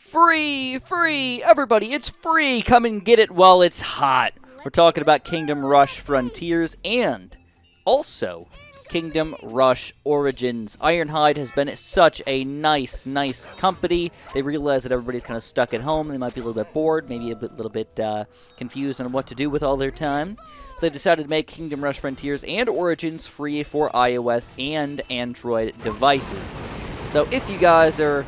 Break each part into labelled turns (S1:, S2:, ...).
S1: Free! Free! Everybody, it's free! Come and get it while it's hot! We're talking about Kingdom Rush Frontiers and also Kingdom Rush Origins. Ironhide has been such a nice company. They realize that everybody's kind of stuck at home. They might be a little bit bored, maybe a little bit confused on what to do with all their time. So they've decided to make Kingdom Rush Frontiers and Origins free for iOS and Android devices. So if you guys are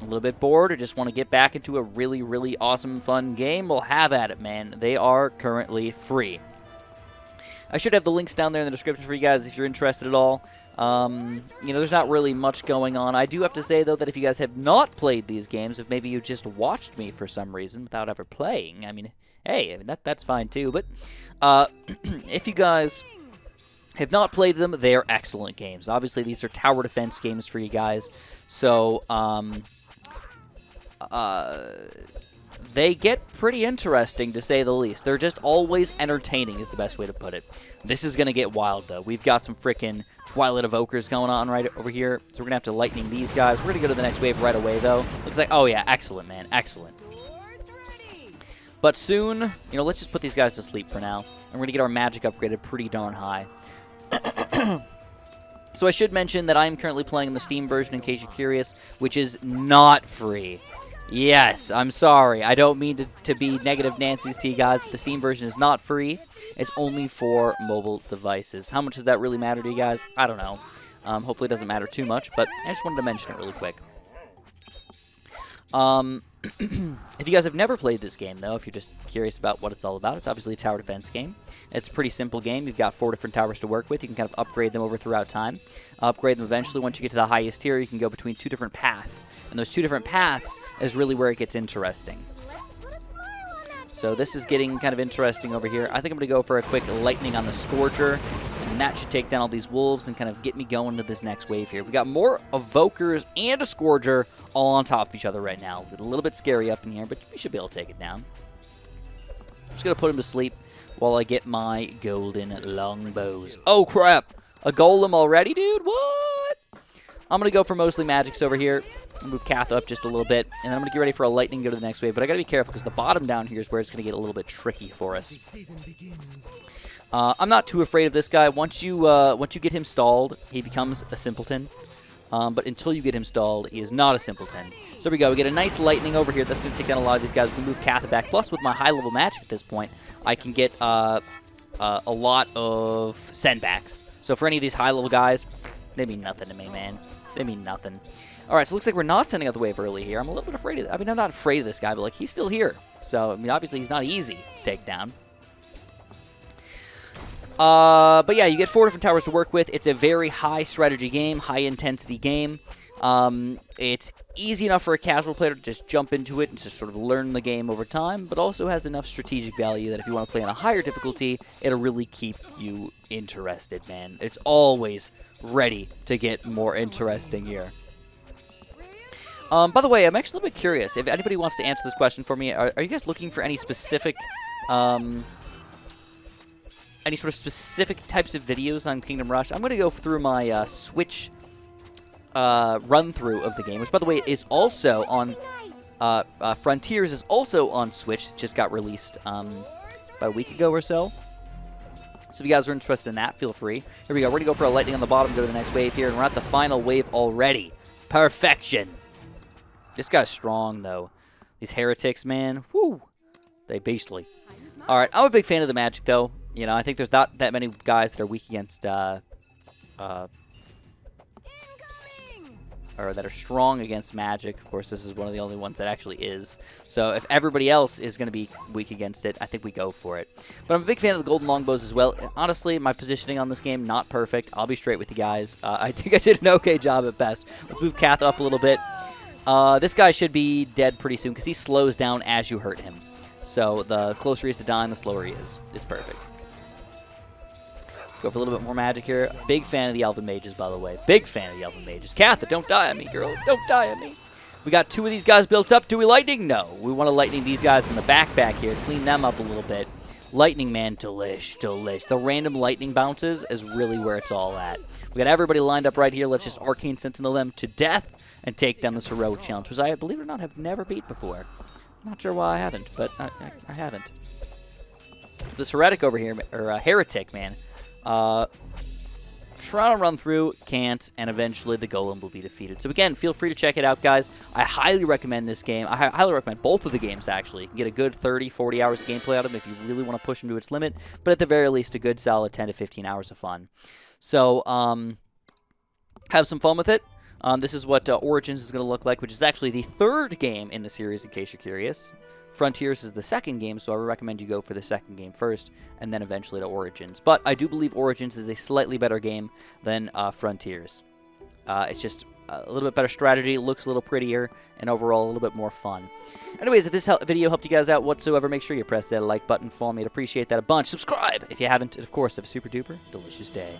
S1: a little bit bored or just want to get back into a really awesome, fun game, well, have at it, man. They are currently free. I should have the links down there in the description for you guys if you're interested at all. There's not really much going on. I do have to say, though, that if you guys have not played these games, if maybe you just watched me for some reason without ever playing, hey, that's fine too. But if you guys have not played them, they are excellent games. Obviously, these are tower defense games for you guys. So, they get pretty interesting, to say the least. They're just always entertaining is the best way to put it. This is going to get wild, though. We've got some freaking Twilight Evokers going on right over here, so we're going to have to lightning these guys. We're going to go to the next wave right away, though. Looks like, oh yeah, excellent, man, excellent. But soon, let's just put these guys to sleep for now, and we're going to get our magic upgraded pretty darn high. So I should mention that I am currently playing the Steam version, in case you're curious, which is not free. Yes, I'm sorry. I don't mean to be negative Nancy's to you guys, but the Steam version is not free. It's only for mobile devices. How much does that really matter to you guys? I don't know. Hopefully it doesn't matter too much, but I just wanted to mention it really quick. If you guys have never played this game, though, if you're just curious about what it's all about, it's obviously a tower defense game. It's a pretty simple game. You've got 4 different towers to work with. You can kind of upgrade them over throughout time. Upgrade them eventually. Once you get to the highest tier, you can go between 2 different paths. And those 2 different paths is really where it gets interesting. So this is getting kind of interesting over here. I think I'm going to go for a quick lightning on the Scourger. And that should take down all these wolves and kind of get me going to this next wave here. We got more Evokers and a Scourger all on top of each other right now. A little bit scary up in here, but we should be able to take it down. I'm just going to put him to sleep while I get my golden longbows. Oh, crap. A golem already, dude? What? I'm going to go for mostly magics over here. Move Kath up just a little bit, and then I'm going to get ready for a lightning and go to the next wave. But I got to be careful because the bottom down here is where it's going to get a little bit tricky for us. I'm not too afraid of this guy. Once you get him stalled, he becomes a simpleton. But until you get him stalled, he is not a simpleton. So here we go. We get a nice lightning over here. That's going to take down a lot of these guys. We can move Kath back. Plus, with my high-level magic at this point, I can get a lot of sendbacks. So for any of these high-level guys, they mean nothing to me, man. They mean nothing. All right, so it looks like we're not sending out the wave early here. I'm a little bit afraid of that. I'm not afraid of this guy, but he's still here. So, obviously he's not easy to take down. But yeah, you get 4 different towers to work with. It's a very high strategy game, high intensity game. It's easy enough for a casual player to just jump into it and just sort of learn the game over time, but also has enough strategic value that if you want to play on a higher difficulty, it'll really keep you interested, man. It's always ready to get more interesting here. By the way, I'm actually a little bit curious. If anybody wants to answer this question for me, are you guys looking for any specific, any sort of specific types of videos on Kingdom Rush? I'm going to go through my Switch run-through of the game, which, by the way, is also on, Frontiers is also on Switch. It just got released about a week ago or so. So if you guys are interested in that, feel free. Here we go. We're going to go for a lightning on the bottom, go to the next wave here, and we're at the final wave already. Perfection. This guy's strong, though. These heretics, man, whoo, they beastly. All right, I'm a big fan of the magic, though. I think there's not that many guys that are weak against, or that are strong against magic. Of course, this is one of the only ones that actually is. So if everybody else is going to be weak against it, I think we go for it. But I'm a big fan of the golden longbows as well. Honestly, my positioning on this game, not perfect. I'll be straight with you guys. I think I did an okay job at best. Let's move Kath up a little bit. This guy should be dead pretty soon because he slows down as you hurt him. So the closer he is to dying, the slower he is. It's perfect. Let's go for a little bit more magic here. Big fan of the Elven Mages, by the way. Big fan of the Elven Mages. Kath, don't die on me, girl. Don't die on me. We got 2 of these guys built up. Do we lightning? No. We want to lightning these guys in the back here. Clean them up a little bit. Lightning Man, delish. The random lightning bounces is really where it's all at. We got everybody lined up right here. Let's just Arcane Sentinel them to death and take down this heroic challenge, which I, believe it or not, have never beat before. Not sure why I haven't, but I haven't. So this heretic over here, or heretic, man, trying to run through, can't, and eventually the golem will be defeated. So again, feel free to check it out, guys. I highly recommend this game. I highly recommend both of the games, actually. You can get a good 30, 40 hours of gameplay out of them if you really want to push them to its limit, but at the very least, a good solid 10 to 15 hours of fun. So, have some fun with it. This is what Origins is going to look like, which is actually the third game in the series, in case you're curious. Frontiers is the second game, so I would recommend you go for the second game first, and then eventually to Origins. But I do believe Origins is a slightly better game than Frontiers. It's just a little bit better strategy, looks a little prettier, and overall a little bit more fun. Anyways, if this video helped you guys out whatsoever, make sure you press that like button for me. I'd appreciate that a bunch. Subscribe if you haven't, and of course, have a super duper delicious day.